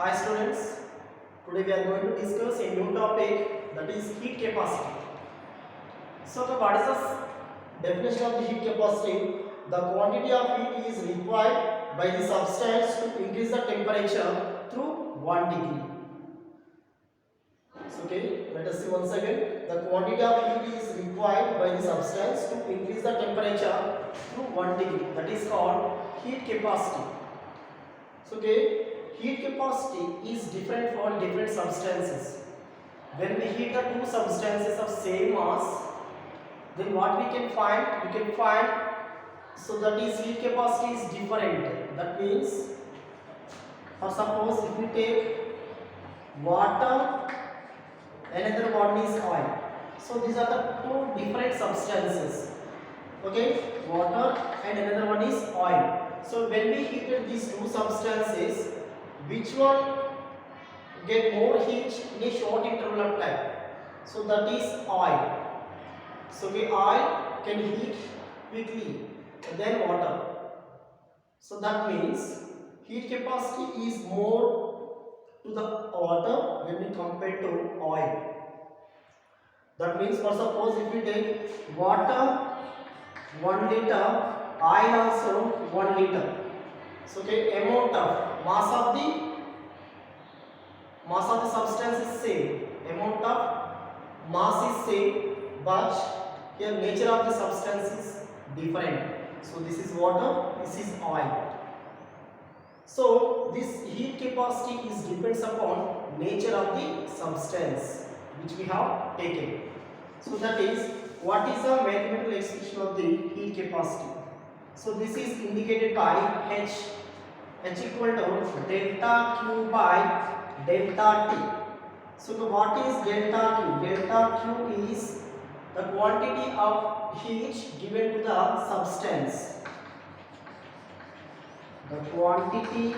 Hi students, today we are going to discuss a new topic, that is heat capacity. So what is the definition of the heat capacity? The quantity of heat is required by the substance to increase the temperature through 1 degree. So, okay, let us see once again. The quantity of heat is required by the substance to increase the temperature through 1 degree. That is called heat capacity. So, okay, heat capacity is different for different substances. When we heat the two substances of same mass, then what we can find? We can find, so that is heat capacity is different. That means, for suppose if we take water, another one is oil. So these are the two different substances. Okay, water and another one is oil. So when we heated these two substances, which one get more heat in a short interval of time? So that is oil. So the oil can heat quickly than water. So that means heat capacity is more to the water when we compare to oil. That means, for suppose if we take water 1 liter, oil also 1 liter. So okay, amount of mass of the substance is same, amount of mass is same, but here nature of the substance is different. So this is water, this is oil. So this heat capacity is depends upon nature of the substance which we have taken. So that is, what is the mathematical expression of the heat capacity? So this is indicated by H equal to delta Q by delta T. So what is delta Q? Delta Q is the quantity of heat given to the substance. The quantity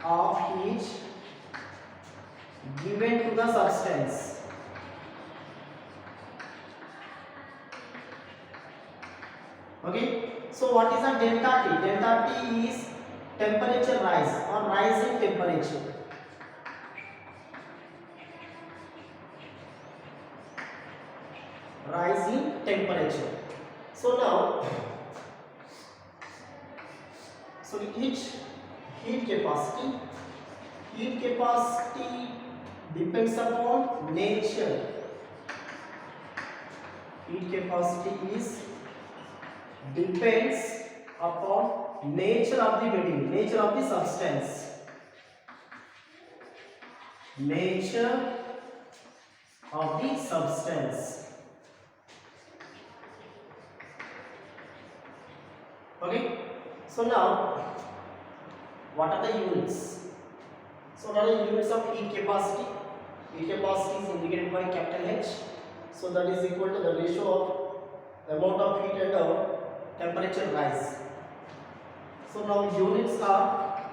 of heat given to the substance. Okay, so what is a delta T? Delta T is temperature rise or rise in temperature. Rise in temperature. So now, so each heat capacity depends upon nature. Heat capacity is depends upon nature of the material, nature of the substance. Nature of the substance. Okay, so now what are the units? So what are the units of heat capacity? Heat capacity is indicated by capital H. So that is equal to the ratio of amount of heat and temperature rise. So now units are,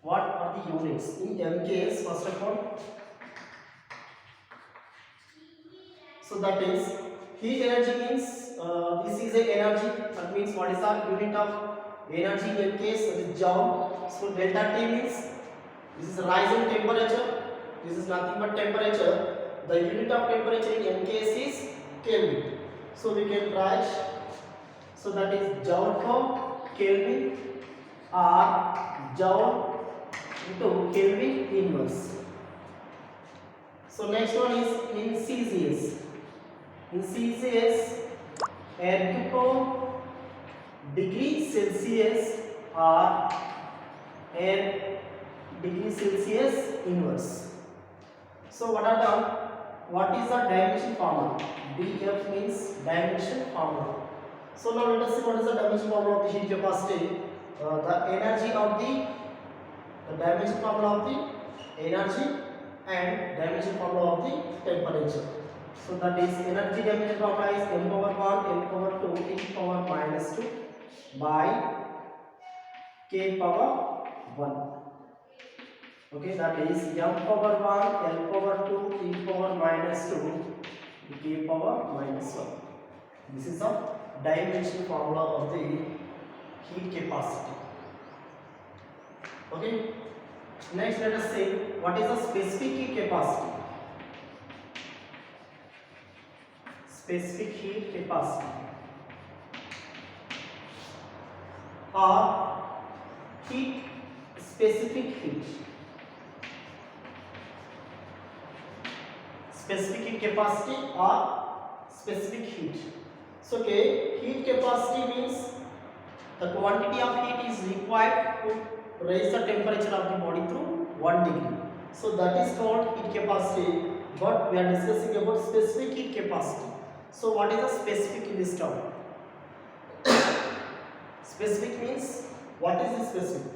what are the units? In MKS first of all. So that is, heat energy means this is a energy. That means what is the unit of energy in case? That is joule. So delta T means this is rise in temperature. This is nothing but temperature. The unit of temperature in case is Kelvin. So we can write. So that is joule per Kelvin or joule into Kelvin inverse. So next one is in Celsius. In Celsius, air to degree Celsius or air degree Celsius inverse. So what is the dimension formula? dF means dimension formula. So now let us see what is the dimension formula of the heat capacity. The energy of the dimension formula of the energy and dimension formula of the temperature. So that is, energy dimension formula is m power 1, m power 2, e power minus 2 by k power 1. Okay, that is m power 1, l power 2, e power minus 2, k power minus 1. This is the dimension formula of the heat capacity. Okay. Next, let us say what is the specific heat capacity. Specific heat capacity or heat specific heat. Specific heat capacity or specific heat. So, okay, heat capacity means the quantity of heat is required to raise the temperature of the body through 1 degree. So that is called heat capacity. But we are discussing about specific heat capacity. So what is the specific in this term? Specific means what is the specific?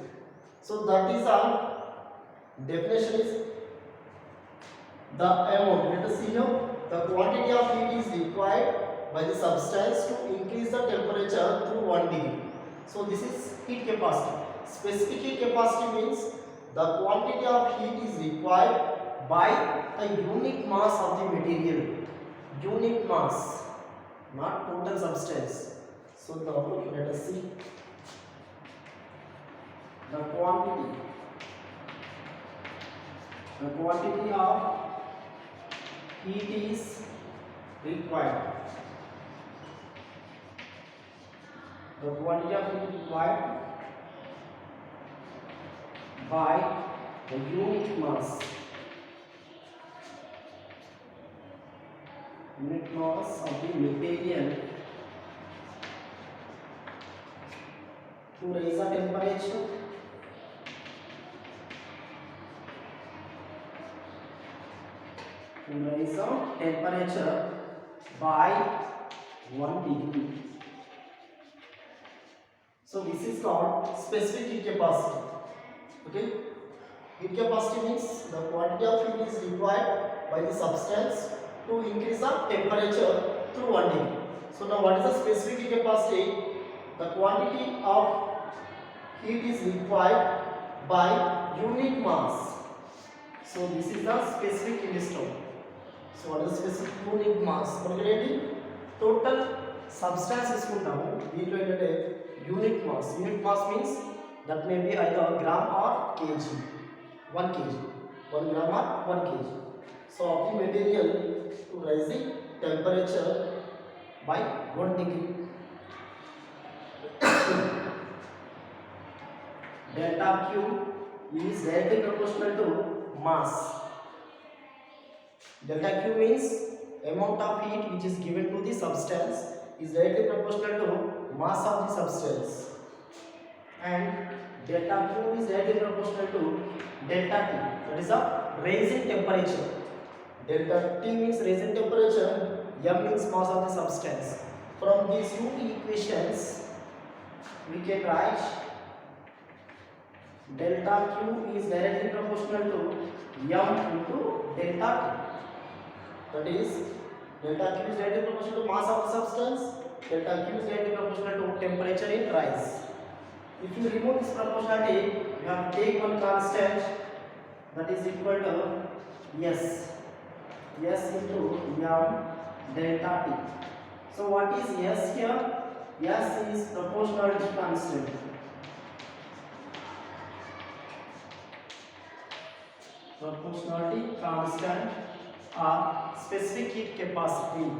So that is our definition is the amount. Let us see here. The quantity of heat is required by the substance to increase the temperature through 1 degree. So this is heat capacity. Specific heat capacity means the quantity of heat is required by the unit mass of the material. Unit mass, not total substance. So now let us see the quantity. The quantity of heat is required. The quantity of heat required by the unit mass. Unit mass of the material to raise the temperature by 1 degree. So this is called specific heat capacity. Okay, heat capacity means the quantity of heat is required by the substance to increase the temperature through 1 degree. So now what is the specific heat capacity? The quantity of heat is required by unit mass. So this is the specific in this term. So what is specific unit mass? Total substance is unit mass. Unit mass means that may be either gram or kg. 1 kg. 1 gram or 1 kg. So of the material to raise the temperature by 1 degree. Delta Q is directly proportional to mass. Delta Q means amount of heat which is given to the substance is directly proportional to mass of the substance, and delta Q is directly proportional to delta T, that is a raising temperature. Delta T means raising temperature, M means mass of the substance. From these two equations we can write delta Q is directly proportional to M into delta T. That is, delta Q is directly proportional to mass of the substance, delta Q is directly proportional to temperature in rise. If you remove this proportionality, you have to take one constant, that is equal to S. S into M delta T. So what is S here? S is proportionality constant. Proportionality constant or specific heat capacity.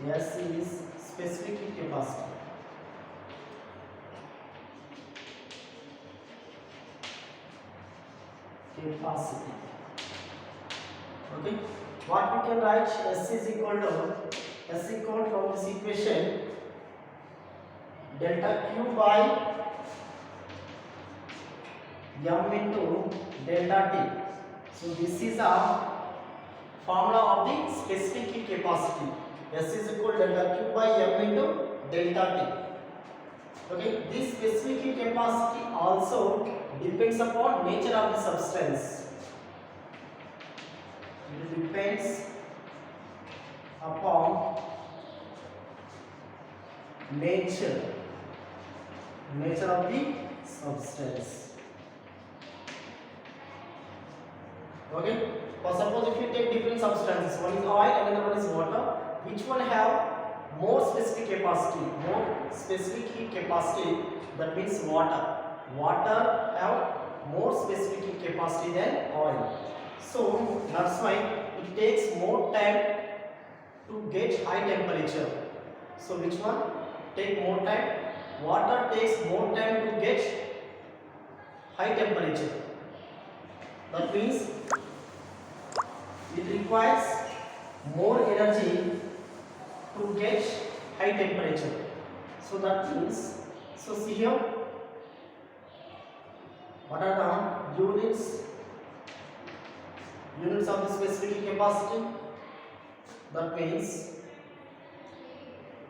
S is specific heat capacity. Capacity. Okay. What we can write? S is equal from this equation delta Q by M into delta T. So this is a formula of the specific heat capacity. S is equal to delta Q by M into delta T. Okay, this specific heat capacity also depends upon nature of the substance. It depends upon nature of the substance. Okay, for suppose if you take different substances, one is oil and another one is water, which one have more specific capacity, more specific heat capacity, that means water. Water have more specific heat capacity than oil. So that's why it takes more time to get high temperature. So which one take more time? Water takes more time to get high temperature. That means it requires more energy to get high temperature. So that means, so see here, what are the units of the specific capacity? That means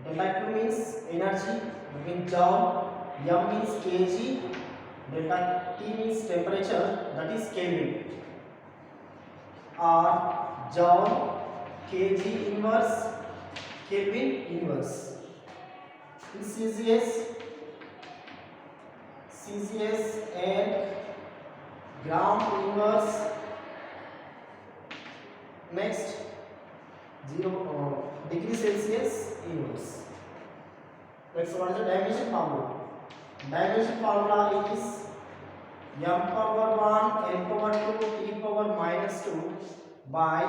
delta Q means energy, means joule, M means kg, delta T means temperature, that is Kelvin, or joule, kg inverse, Kelvin inverse. In CCS and gram inverse. Next, 0 degree Celsius inverse. Next, what is the dimension formula? Dimension formula is m power 1, n power 2, t power minus 2 by,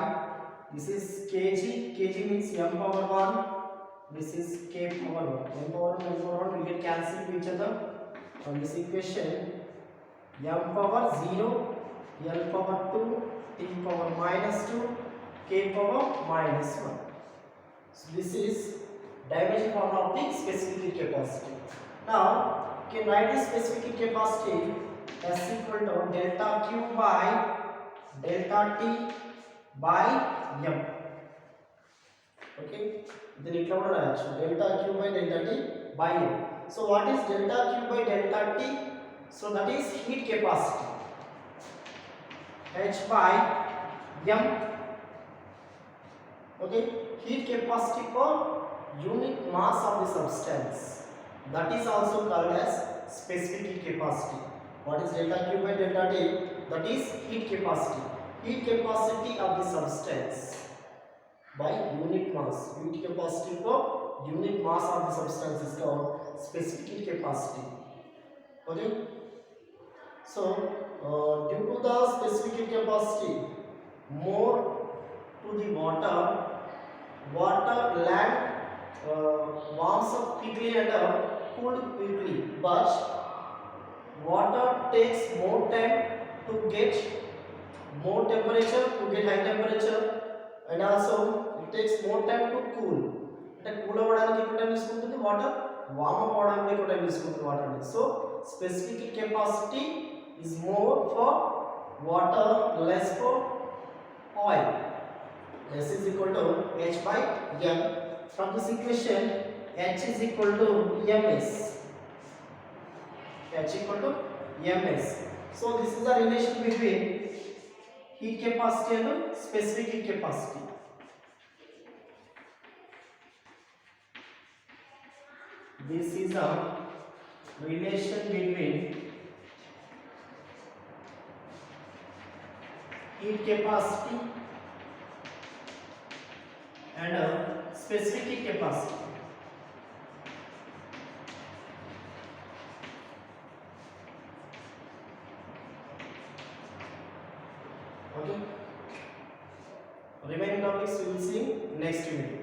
this is kg. Kg means m power 1. This is k power 1. M power 1, n power 1 will get cancelled to each other. On this equation, m power 0, l power 2, t power minus 2, k power minus 1. So this is dimension formula of the specific heat capacity. Now you can write the specific heat capacity as equal to delta Q by delta T by M. Okay, then it will delta Q by delta T by M. So what is delta Q by delta T? So that is heat capacity, H by M. Okay, heat capacity per unit mass of the substance, that is also called as specific heat capacity. What is delta Q by delta T? That is heat capacity. Heat capacity of the substance by unit mass. Heat capacity per unit mass of the substance is called specific heat capacity. Okay. So due to the specific heat capacity, more to the water land warms up quickly and cooled quickly, but water takes more time to get more temperature, to get high temperature, and also it takes more time to cool. అంటే cool అవ్వడానికి ఎక్కువ time తీసుకుంటుంది, water warm up అవ్వడానికి ఎక్కువ time తీసుకుంటుంది water అనేది. So specific heat capacity is more for water, less for oil. S is equal to H by M. From this equation, H is equal to ms. H equal to ms. So this is the relation between heat capacity and specific heat capacity. This is a relation between heat capacity and specific heat capacity. Okay. Remaining topics we will see next video.